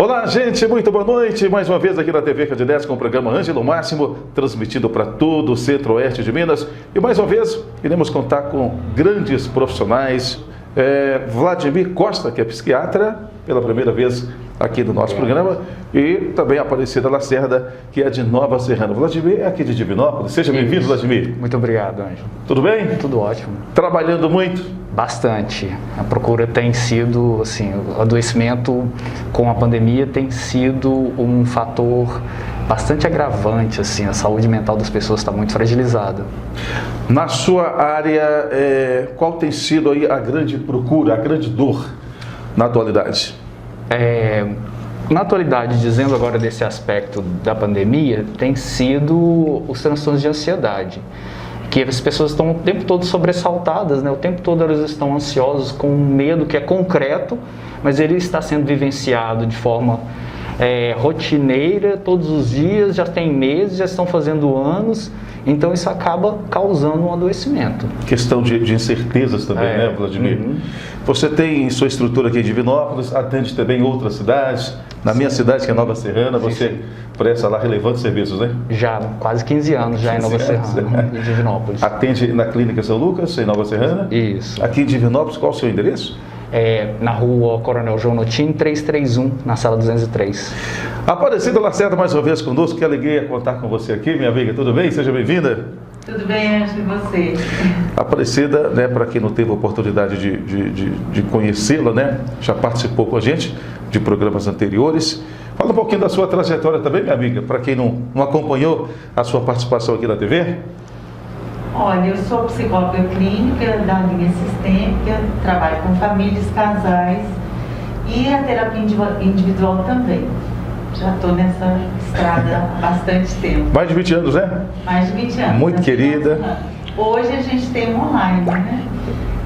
Olá, gente, muito boa noite. Mais uma vez aqui na TV Candidez com o programa Ângelo Máximo, transmitido para todo o centro-oeste de Minas. E mais uma vez, iremos contar com grandes profissionais. Vladimir Costa, que é psiquiatra, pela primeira vez aqui do nosso programa, e também a Aparecida Lacerda, que é de Nova Serrana. Vladimir é aqui de Divinópolis. Seja bem-vindo, Vladimir. Muito obrigado, Ângelo. Tudo bem? Tudo ótimo. Trabalhando muito? Bastante. A procura tem sido, assim, o adoecimento com a pandemia tem sido um fator bastante agravante, assim, a saúde mental das pessoas está muito fragilizada. Na sua área, qual tem sido aí a grande procura, a grande dor na atualidade? Na atualidade, dizendo agora desse aspecto da pandemia, tem sido os transtornos de ansiedade, que as pessoas estão o tempo todo sobressaltadas, né? O tempo todo elas estão ansiosas, com um medo que é concreto, mas ele está sendo vivenciado de forma rotineira, todos os dias, já tem meses, já estão fazendo anos, então isso acaba causando um adoecimento. Questão de incertezas também, né, Vladimir? Uhum. Você tem sua estrutura aqui em Divinópolis, atende também outras cidades. Na minha cidade, que é Nova Serrana, você presta lá relevantes serviços, né? Já, quase 15 anos já em Nova Serrana, em Divinópolis. Atende na Clínica São Lucas, em Nova Serrana? Isso. Aqui em Divinópolis, qual o seu endereço? Na rua Coronel João Notim, 331, na sala 203. Aparecida Lacerda, mais uma vez conosco, que alegria contar com você aqui, minha amiga, tudo bem? Seja bem-vinda. Tudo bem, Ângelo, e você? Aparecida, né, para quem não teve a oportunidade de conhecê-la, né, já participou com a gente de programas anteriores. Fala um pouquinho da sua trajetória também, minha amiga, para quem não acompanhou a sua participação aqui na TV. Olha, eu sou psicóloga clínica da linha sistêmica, trabalho com famílias, casais e a terapia individual também. Já estou nessa estrada há bastante tempo. Mais de 20 anos, né? Mais de 20 anos. Muito querida. Hoje a gente tem um online, né?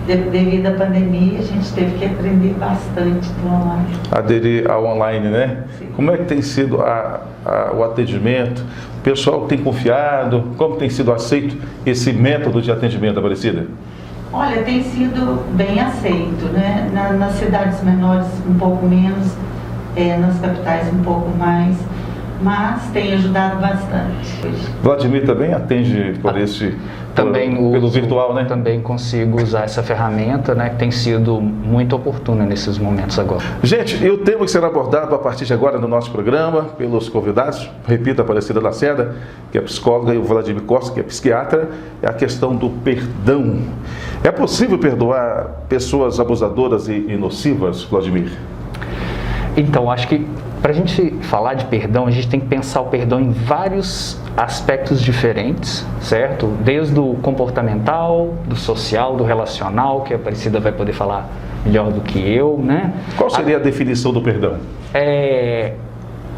Devido à pandemia, a gente teve que aprender bastante do online. Aderir ao online, né? Sim. Como é que tem sido o atendimento? O pessoal tem confiado? Como tem sido aceito esse método de atendimento, Aparecida? Olha, tem sido bem aceito, né? Nas cidades menores um pouco menos, nas capitais um pouco mais, mas tem ajudado bastante. Vladimir também atende por pelo virtual, né? Também consigo usar essa ferramenta, né, que tem sido muito oportuna nesses momentos agora. Gente, e o tema que será abordado a partir de agora no nosso programa, pelos convidados, repito, a Aparecida Lacerda, que é psicóloga, e o Vladimir Costa, que é psiquiatra, é a questão do perdão. É possível perdoar pessoas abusadoras e nocivas, Vladimir? Então, acho que para a gente falar de perdão, a gente tem que pensar o perdão em vários aspectos diferentes, certo? Desde o comportamental, do social, do relacional, que a Aparecida vai poder falar melhor do que eu, né? Qual seria a definição do perdão?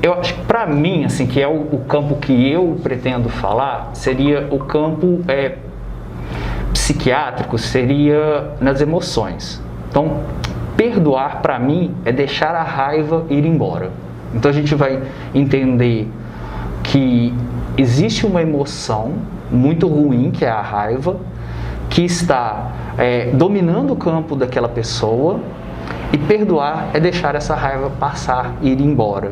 Eu acho que para mim, assim, que é o campo que eu pretendo falar, seria o campo psiquiátrico, seria nas emoções. Então, perdoar para mim é deixar a raiva ir embora. Então a gente vai entender que existe uma emoção muito ruim, que é a raiva, que está dominando o campo daquela pessoa, e perdoar é deixar essa raiva passar, ir embora.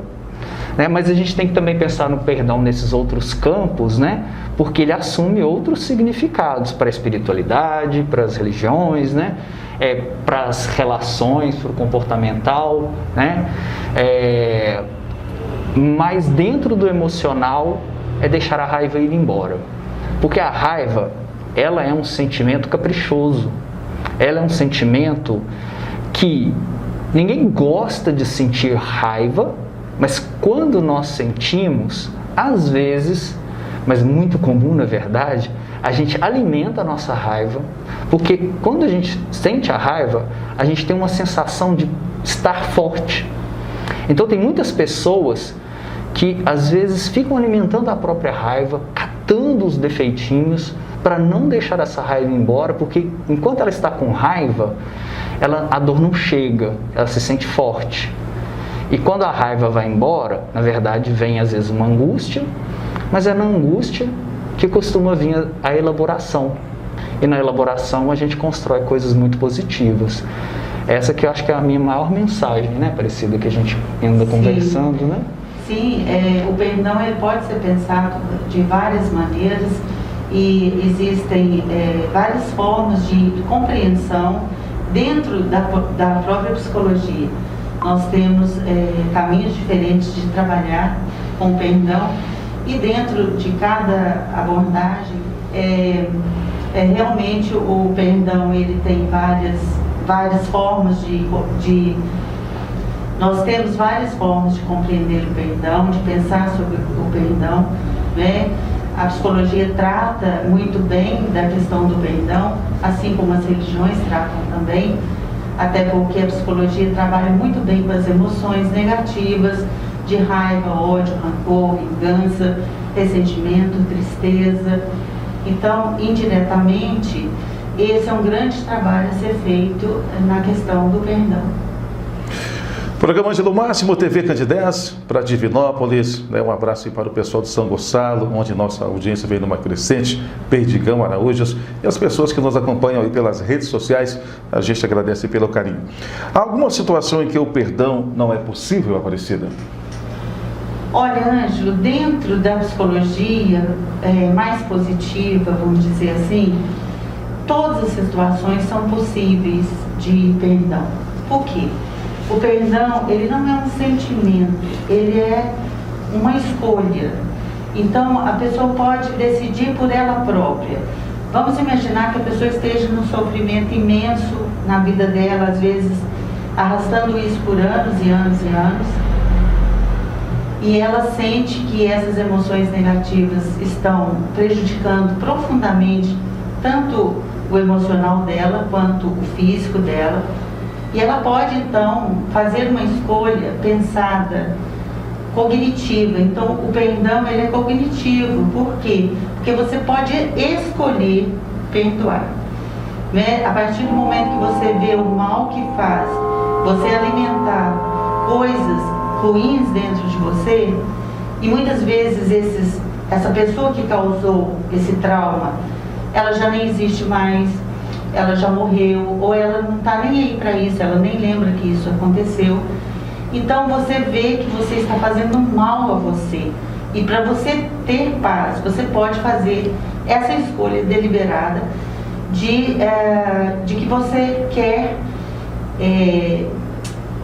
Né? Mas a gente tem que também pensar no perdão nesses outros campos, né? Porque ele assume outros significados para a espiritualidade, para as religiões, né? Para as relações, para o comportamental, né? Mas dentro do emocional é deixar a raiva ir embora, porque a raiva, ela é um sentimento caprichoso, ela é um sentimento que ninguém gosta de sentir raiva, mas quando nós sentimos, às vezes, mas muito comum na verdade, a gente alimenta a nossa raiva, porque quando a gente sente a raiva, a gente tem uma sensação de estar forte. Então tem muitas pessoas que às vezes ficam alimentando a própria raiva, catando os defeitinhos para não deixar essa raiva embora, porque enquanto ela está com raiva, a dor não chega, ela se sente forte. E quando a raiva vai embora, na verdade vem às vezes uma angústia, mas é na angústia que costuma vir a elaboração. E na elaboração a gente constrói coisas muito positivas. Essa que eu acho que é a minha maior mensagem, né, Aparecida, que a gente anda conversando, né? Sim, o perdão ele pode ser pensado de várias maneiras e existem várias formas de compreensão dentro da própria psicologia. Nós temos caminhos diferentes de trabalhar com o perdão e dentro de cada abordagem, realmente o perdão ele tem várias formas nós temos várias formas de compreender o perdão, de pensar sobre o perdão, né? A psicologia trata muito bem da questão do perdão, assim como as religiões tratam também, até porque a psicologia trabalha muito bem com as emoções negativas, de raiva, ódio, rancor, vingança, ressentimento, tristeza. Então, indiretamente, esse é um grande trabalho a ser feito na questão do perdão. Programa Ângelo Máximo, TV Candidez, para Divinópolis, um abraço aí para o pessoal de São Gonçalo, onde nossa audiência vem numa crescente, Perdigão, Araújos, e as pessoas que nos acompanham aí pelas redes sociais, a gente agradece pelo carinho. Há alguma situação em que o perdão não é possível, Aparecida? Olha, Ângelo, dentro da psicologia mais positiva, vamos dizer assim, todas as situações são possíveis de perdão. Por quê? O perdão, ele não é um sentimento, ele é uma escolha. Então, a pessoa pode decidir por ela própria. Vamos imaginar que a pessoa esteja num sofrimento imenso na vida dela, às vezes arrastando isso por anos e anos e anos, e ela sente que essas emoções negativas estão prejudicando profundamente tanto o emocional dela quanto o físico dela. E ela pode, então, fazer uma escolha pensada, cognitiva. Então, o perdão, ele é cognitivo. Por quê? Porque você pode escolher perdoar. Né? A partir do momento que você vê o mal que faz, você alimentar coisas ruins dentro de você, e muitas vezes essa pessoa que causou esse trauma, ela já nem existe mais, ela já morreu, ou ela não está nem aí para isso, ela nem lembra que isso aconteceu. Então você vê que você está fazendo mal a você. E para você ter paz, você pode fazer essa escolha deliberada de que você quer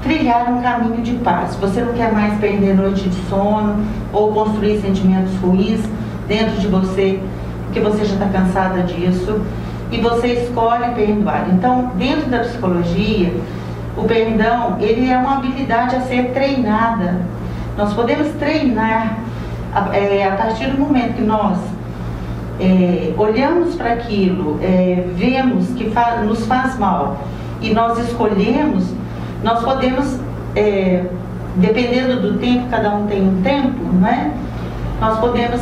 trilhar um caminho de paz. Você não quer mais perder noite de sono ou construir sentimentos ruins dentro de você, porque você já está cansada disso. E você escolhe perdoar. Então, dentro da psicologia, o perdão, ele é uma habilidade a ser treinada. Nós podemos treinar a partir do momento que nós olhamos para aquilo, vemos que nos faz mal e nós escolhemos, nós podemos, dependendo do tempo, cada um tem um tempo, não é? Nós podemos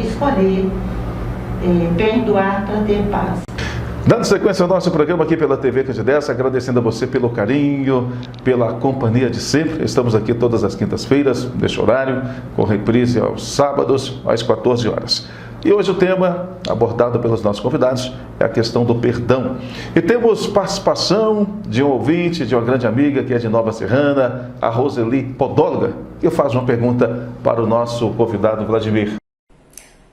escolher perdoar para ter paz. Dando sequência ao nosso programa aqui pela TV Candidez, agradecendo a você pelo carinho, pela companhia de sempre. Estamos aqui todas as quintas-feiras, neste horário, com reprise aos sábados, às 14 horas. E hoje o tema abordado pelos nossos convidados é a questão do perdão. E temos participação de um ouvinte, de uma grande amiga que é de Nova Serrana, a Roseli Podóloga, que faz uma pergunta para o nosso convidado Vladimir.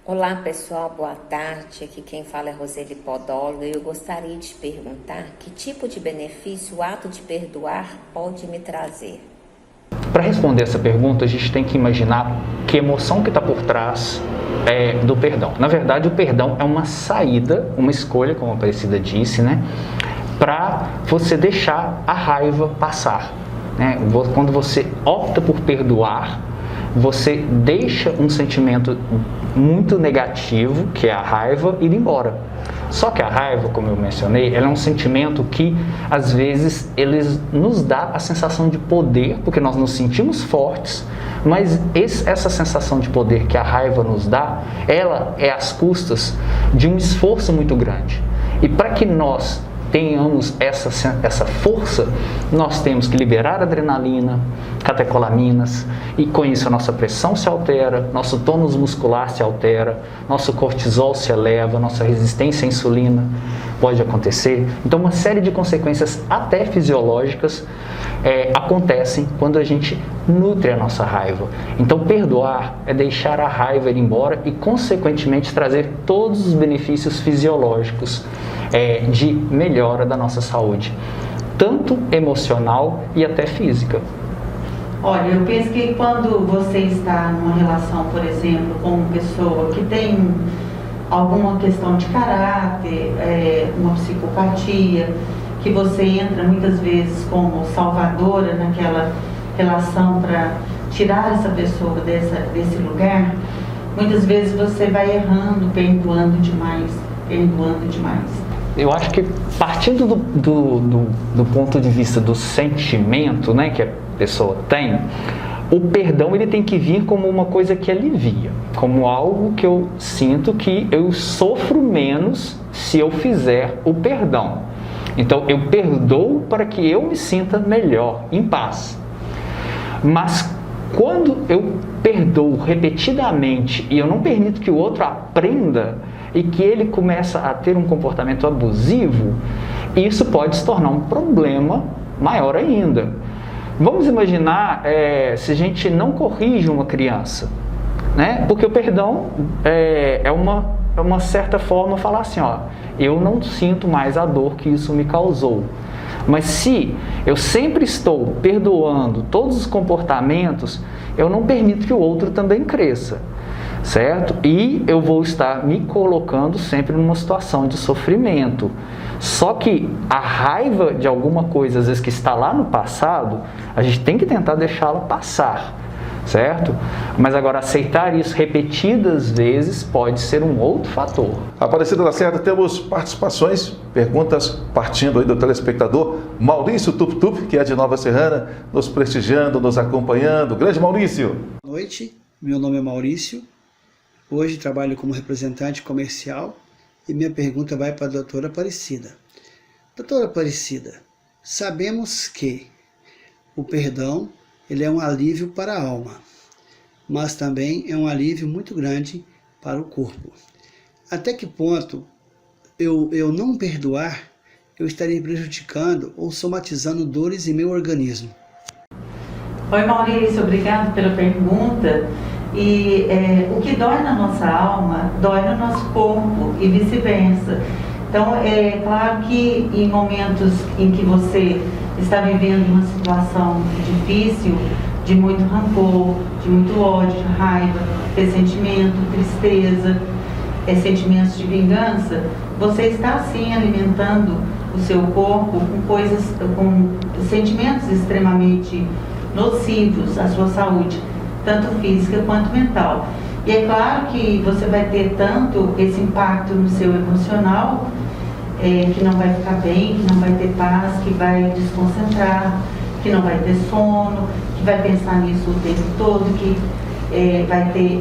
Olá pessoal, boa tarde. Aqui quem fala é Roseli Podóloga e eu gostaria de perguntar que tipo de benefício o ato de perdoar pode me trazer. Para responder essa pergunta, a gente tem que imaginar que emoção que está por trás do perdão. Na verdade, o perdão é uma saída, uma escolha, como a Aparecida disse, né, para você deixar a raiva passar. Né? Quando você opta por perdoar, você deixa um sentimento muito negativo, que é a raiva, ir embora. Só que a raiva, como eu mencionei, ela é um sentimento que, às vezes, ele nos dá a sensação de poder, porque nós nos sentimos fortes, mas essa sensação de poder que a raiva nos dá, ela é às custas de um esforço muito grande. E para que nós tenhamos essa força, nós temos que liberar adrenalina, catecolaminas, e com isso a nossa pressão se altera, nosso tônus muscular se altera, nosso cortisol se eleva, nossa resistência à insulina pode acontecer. Então, uma série de consequências até fisiológicas acontecem quando a gente nutre a nossa raiva. Então, perdoar é deixar a raiva ir embora e, consequentemente, trazer todos os benefícios fisiológicos de melhora da nossa saúde, tanto emocional e até física. Olha, eu penso que quando você está numa relação, por exemplo, com uma pessoa que tem alguma questão de caráter, uma psicopatia, que você entra muitas vezes como salvadora naquela relação para tirar essa pessoa desse lugar, muitas vezes você vai errando, perdoando demais. Eu acho que partindo do ponto de vista do sentimento, né, que a pessoa tem, o perdão ele tem que vir como uma coisa que alivia, como algo que eu sinto que eu sofro menos se eu fizer o perdão. Então, eu perdoo para que eu me sinta melhor, em paz. Mas, quando eu perdoo repetidamente e eu não permito que o outro aprenda e que ele começa a ter um comportamento abusivo, isso pode se tornar um problema maior ainda. Vamos imaginar se a gente não corrige uma criança, né? Porque o perdão é uma certa forma falar assim, ó, eu não sinto mais a dor que isso me causou. Mas se eu sempre estou perdoando todos os comportamentos, eu não permito que o outro também cresça, certo? E eu vou estar me colocando sempre numa situação de sofrimento. Só que a raiva de alguma coisa, às vezes que está lá no passado, a gente tem que tentar deixá-la passar, certo? Mas agora aceitar isso repetidas vezes pode ser um outro fator. Aparecida Lacerda, temos participações, perguntas partindo aí do telespectador Maurício Tup, que é de Nova Serrana, nos prestigiando, nos acompanhando. Grande Maurício! Boa noite, meu nome é Maurício, hoje trabalho como representante comercial e minha pergunta vai para a doutora Aparecida. Doutora Aparecida, sabemos que o perdão ele é um alívio para a alma, mas também é um alívio muito grande para o corpo. Até que ponto eu não perdoar, eu estarei prejudicando ou somatizando dores em meu organismo? Oi Maurício, obrigado pela pergunta. E o que dói na nossa alma, dói no nosso corpo e vice-versa. Então, é claro que em momentos em que você está vivendo uma situação difícil, de muito rancor, de muito ódio, de raiva, ressentimento, tristeza, sentimentos de vingança, você está sim alimentando o seu corpo com sentimentos extremamente nocivos à sua saúde, tanto física quanto mental. E é claro que você vai ter tanto esse impacto no seu emocional, que não vai ficar bem, que não vai ter paz, que vai desconcentrar, que não vai ter sono, que vai pensar nisso o tempo todo, que vai ter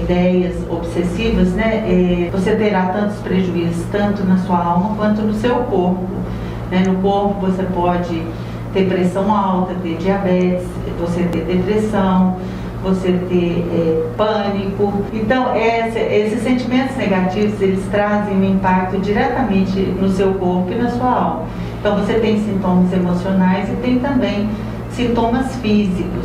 ideias obsessivas, né? Você terá tantos prejuízos, tanto na sua alma quanto no seu corpo. Né? No corpo você pode ter pressão alta, ter diabetes, você ter depressão, você ter pânico. Então, esses sentimentos negativos, eles trazem um impacto diretamente no seu corpo e na sua alma. Então, você tem sintomas emocionais e tem também sintomas físicos.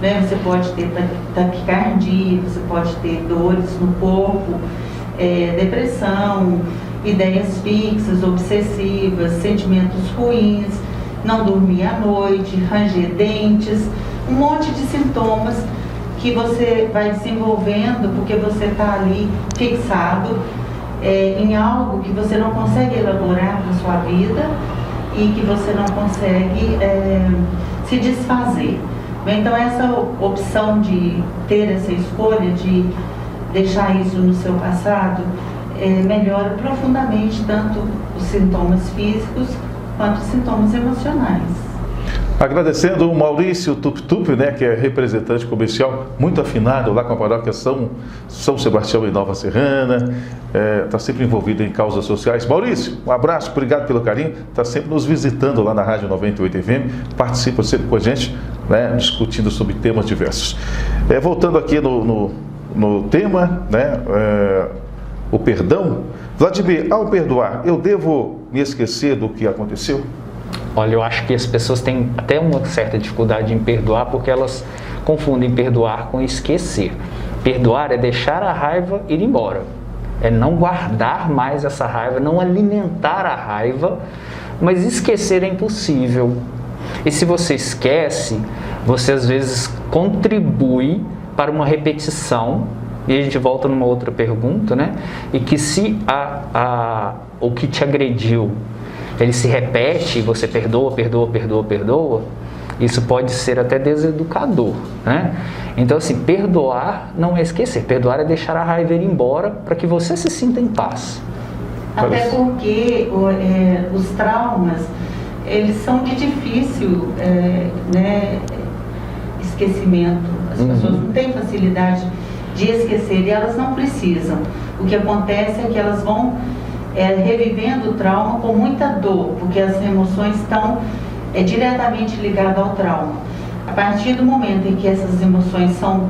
Né? Você pode ter taquicardia, você pode ter dores no corpo, depressão, ideias fixas, obsessivas, sentimentos ruins, não dormir à noite, ranger dentes, um monte de sintomas que você vai desenvolvendo porque você está ali fixado em algo que você não consegue elaborar na sua vida e que você não consegue se desfazer. Então essa opção de ter essa escolha de deixar isso no seu passado melhora profundamente tanto os sintomas físicos quanto os sintomas emocionais. Agradecendo o Maurício Tup, né, que é representante comercial, muito afinado lá com a paróquia São Sebastião em Nova Serrana, está sempre envolvido em causas sociais. Maurício, um abraço, obrigado pelo carinho, está sempre nos visitando lá na Rádio 98 FM, participa sempre com a gente, né, discutindo sobre temas diversos. Voltando aqui no tema, né, o perdão. Vladimir, ao perdoar, eu devo me esquecer do que aconteceu? Olha, eu acho que as pessoas têm até uma certa dificuldade em perdoar porque elas confundem perdoar com esquecer. Perdoar é deixar a raiva ir embora, é não guardar mais essa raiva, não alimentar a raiva, mas esquecer é impossível. E se você esquece, você às vezes contribui para uma repetição, e a gente volta numa outra pergunta, né? E que se o que te agrediu ele se repete e você perdoa, isso pode ser até deseducador, né? Então, assim, perdoar não é esquecer, perdoar é deixar a raiva ir embora para que você se sinta em paz. Até porque os traumas, eles são de difícil esquecimento. As pessoas não têm facilidade de esquecer e elas não precisam. O que acontece é que elas vão revivendo o trauma com muita dor, porque as emoções estão diretamente ligadas ao trauma. A partir do momento em que essas emoções são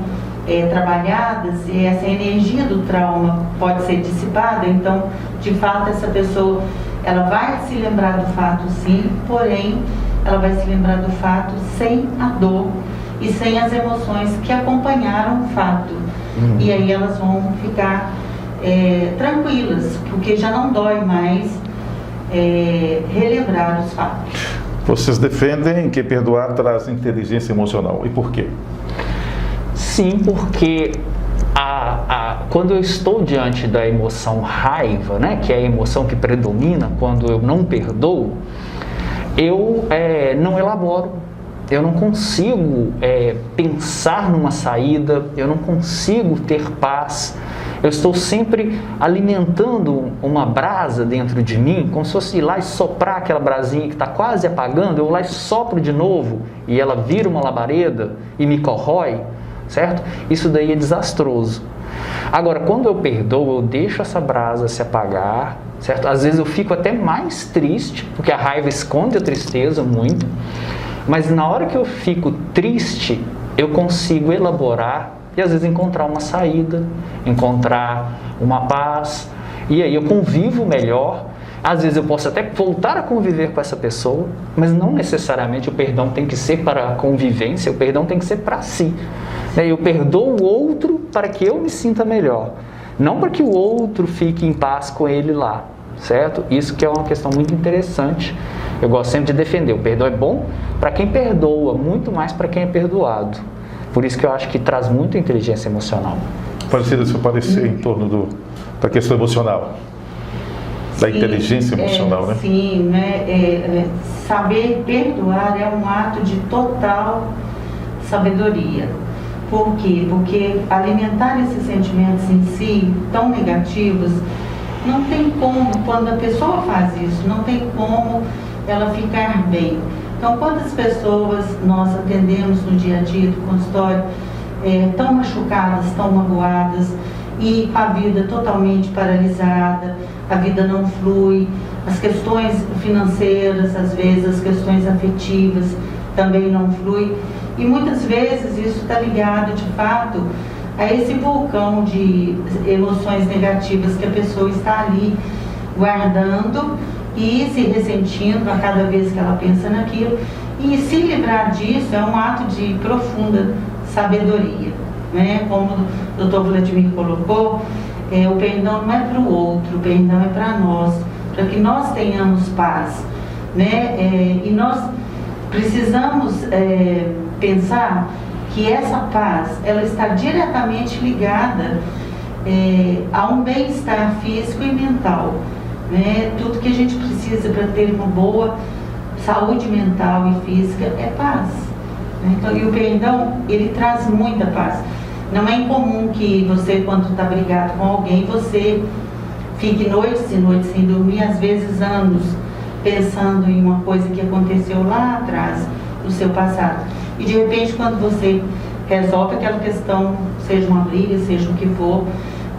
trabalhadas e essa energia do trauma pode ser dissipada, então, de fato, essa pessoa ela vai se lembrar do fato sim, porém, ela vai se lembrar do fato sem a dor e sem as emoções que acompanharam o fato. E aí elas vão ficar tranquilas, porque já não dói mais relembrar os fatos. Vocês defendem que perdoar traz inteligência emocional. E por quê? Sim, porque quando eu estou diante da emoção raiva, né, que é a emoção que predomina quando eu não perdoo, eu não elaboro, eu não consigo pensar numa saída, eu não consigo ter paz. Eu estou sempre alimentando uma brasa dentro de mim, como se fosse ir lá e soprar aquela brasinha que está quase apagando, eu vou lá e sopro de novo e ela vira uma labareda e me corrói, certo? Isso daí é desastroso. Agora, quando eu perdoo, eu deixo essa brasa se apagar, certo? Às vezes eu fico até mais triste, porque a raiva esconde a tristeza muito, mas na hora que eu fico triste, eu consigo elaborar e às vezes encontrar uma saída, encontrar uma paz, e aí eu convivo melhor. Às vezes eu posso até voltar a conviver com essa pessoa, mas não necessariamente o perdão tem que ser para a convivência, o perdão tem que ser para si. Eu perdoo o outro para que eu me sinta melhor, não para que o outro fique em paz com ele lá, certo? Isso que é uma questão muito interessante. Eu gosto sempre de defender, o perdão é bom para quem perdoa, muito mais para quem é perdoado. Por isso que eu acho que traz muita inteligência emocional. Parecido seu parecer em torno da questão emocional, da inteligência emocional, né? Sim, né? Saber perdoar é um ato de total sabedoria. Por quê? Porque alimentar esses sentimentos em si, tão negativos, não tem como, quando a pessoa faz isso, não tem como ela ficar bem. Então, quantas pessoas nós atendemos no dia a dia do consultório tão machucadas, tão magoadas e com a vida totalmente paralisada, a vida não flui, as questões financeiras, às vezes as questões afetivas também não fluem, e muitas vezes isso está ligado de fato a esse vulcão de emoções negativas que a pessoa está ali guardando e se ressentindo a cada vez que ela pensa naquilo, e se livrar disso é um ato de profunda sabedoria, né? Como o Dr. Vladimir colocou, o perdão não é para o outro, o perdão é para nós, para que nós tenhamos paz, né? E nós precisamos pensar que essa paz, ela está diretamente ligada a um bem-estar físico e mental, né? Tudo que a gente precisa para ter uma boa saúde mental e física é paz, né? Então, e o perdão, ele traz muita paz. Não é incomum que você, quando está brigado com alguém, você fique noites e noites sem dormir, às vezes anos, pensando em uma coisa que aconteceu lá atrás, do seu passado. E de repente, quando você resolve aquela questão, seja uma briga, seja o que for,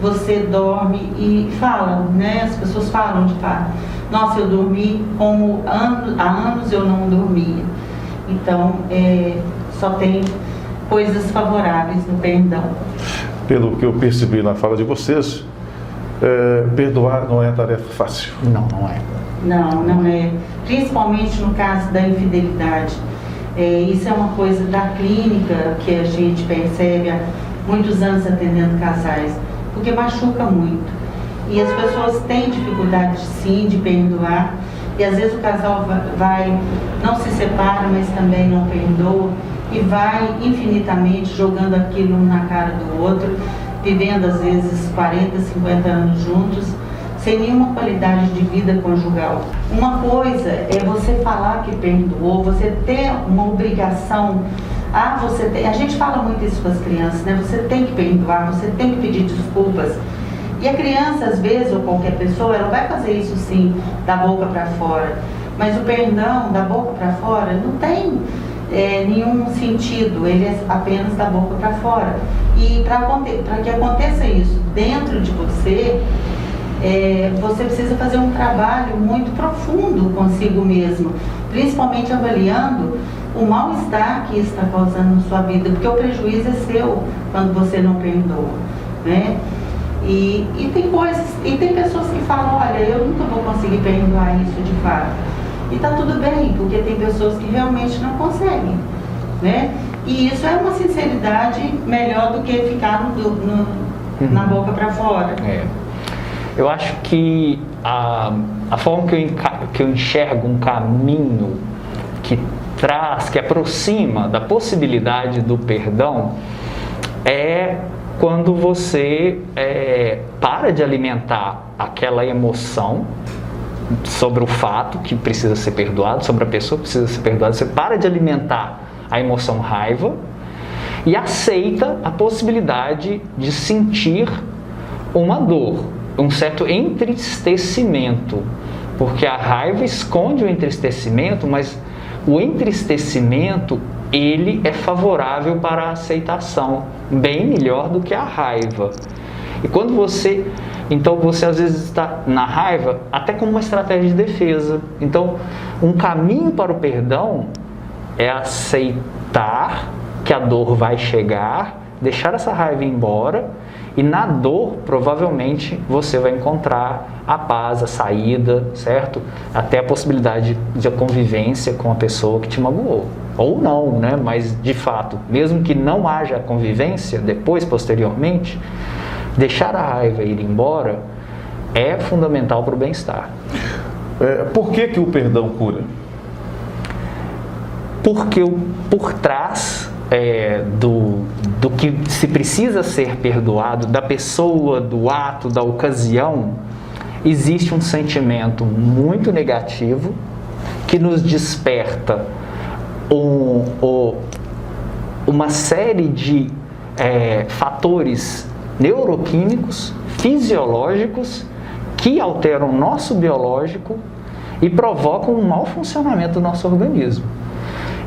você dorme e fala, né? As pessoas falam de fato. Nossa, eu dormi como há anos eu não dormia. Então, só tem coisas favoráveis no perdão. Pelo que eu percebi na fala de vocês, perdoar não é tarefa fácil. Não, não é. Não é. Principalmente no caso da infidelidade. Isso é uma coisa da clínica que a gente percebe há muitos anos atendendo casais, porque machuca muito. E as pessoas têm dificuldade, sim, de perdoar. E às vezes o casal não se separa, mas também não perdoa. E vai infinitamente jogando aquilo um na cara do outro, vivendo às vezes 40, 50 anos juntos, sem nenhuma qualidade de vida conjugal. Uma coisa é você falar que perdoou, você ter uma obrigação. A gente fala muito isso com as crianças, né? Você tem que perdoar, você tem que pedir desculpas. E a criança, às vezes, ou qualquer pessoa, ela vai fazer isso sim, da boca para fora. Mas o perdão, da boca para fora, não tem nenhum sentido, ele é apenas da boca para fora. E para que aconteça isso dentro de você, você precisa fazer um trabalho muito profundo consigo mesmo, principalmente avaliando o mal-estar que isso está causando na sua vida, porque o prejuízo é seu quando você não perdoa, né? E tem pessoas que falam, olha, eu nunca vou conseguir perdoar isso de fato. E está tudo bem, porque tem pessoas que realmente não conseguem, né? E isso é uma sinceridade melhor do que ficar na boca para fora. Eu acho que a forma que eu enxergo um caminho que aproxima da possibilidade do perdão é quando você para de alimentar aquela emoção sobre o fato que precisa ser perdoado, sobre a pessoa que precisa ser perdoada, você para de alimentar a emoção raiva e aceita a possibilidade de sentir uma dor, um certo entristecimento, porque a raiva esconde o entristecimento, mas o entristecimento ele é favorável para a aceitação, bem melhor do que a raiva. E quando você às vezes está na raiva até como uma estratégia de defesa. Então, um caminho para o perdão é aceitar que a dor vai chegar, deixar essa raiva embora, e na dor, provavelmente, você vai encontrar a paz, a saída, certo? Até a possibilidade de convivência com a pessoa que te magoou. Ou não, né? Mas, de fato, mesmo que não haja convivência, depois, posteriormente, deixar a raiva ir embora é fundamental para o bem-estar. Por que o perdão cura? Porque por trás do que se precisa ser perdoado, da pessoa, do ato, da ocasião, existe um sentimento muito negativo que nos desperta uma série de fatores neuroquímicos, fisiológicos, que alteram o nosso biológico e provocam um mau funcionamento do nosso organismo.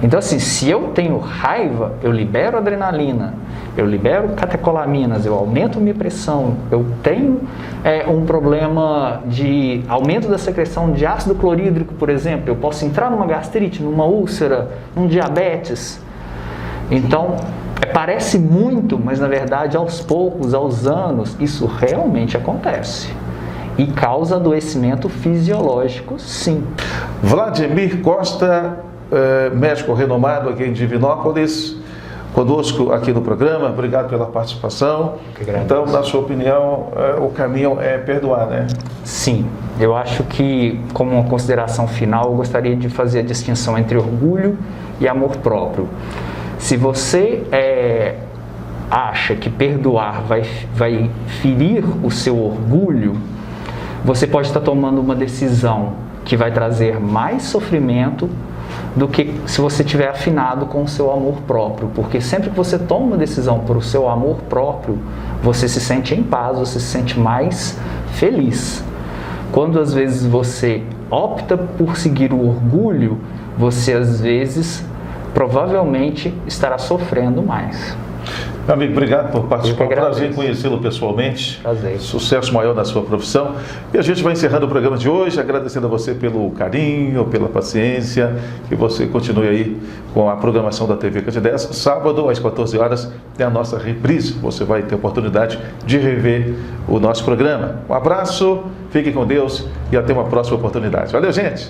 Então, assim, se eu tenho raiva, eu libero adrenalina, eu libero catecolaminas, eu aumento minha pressão, eu tenho um problema de aumento da secreção de ácido clorídrico, por exemplo, eu posso entrar numa gastrite, numa úlcera, num diabetes. Então, parece muito, mas na verdade, aos poucos, aos anos, isso realmente acontece. E causa adoecimento fisiológico, sim. Vladimir Costa, médico renomado aqui em Divinópolis, conosco aqui no programa. Obrigado pela participação. Então, na sua opinião, o caminho é perdoar, né? Sim. Eu acho que, como uma consideração final, eu gostaria de fazer a distinção entre orgulho e amor próprio. Se você acha que perdoar vai ferir o seu orgulho, você pode estar tomando uma decisão que vai trazer mais sofrimento do que se você estiver afinado com o seu amor próprio. Porque sempre que você toma uma decisão por o seu amor próprio, você se sente em paz, você se sente mais feliz. Quando às vezes você opta por seguir o orgulho, você às vezes provavelmente estará sofrendo mais. Meu amigo, obrigado por participar. Eu que agradeço. Prazer em conhecê-lo pessoalmente. Prazer. Sucesso maior na sua profissão. E a gente vai encerrando o programa de hoje, agradecendo a você pelo carinho, pela paciência. Que você continue aí com a programação da TV Candidez. Sábado, às 14 horas, tem a nossa reprise. Você vai ter a oportunidade de rever o nosso programa. Um abraço, fique com Deus e até uma próxima oportunidade. Valeu, gente!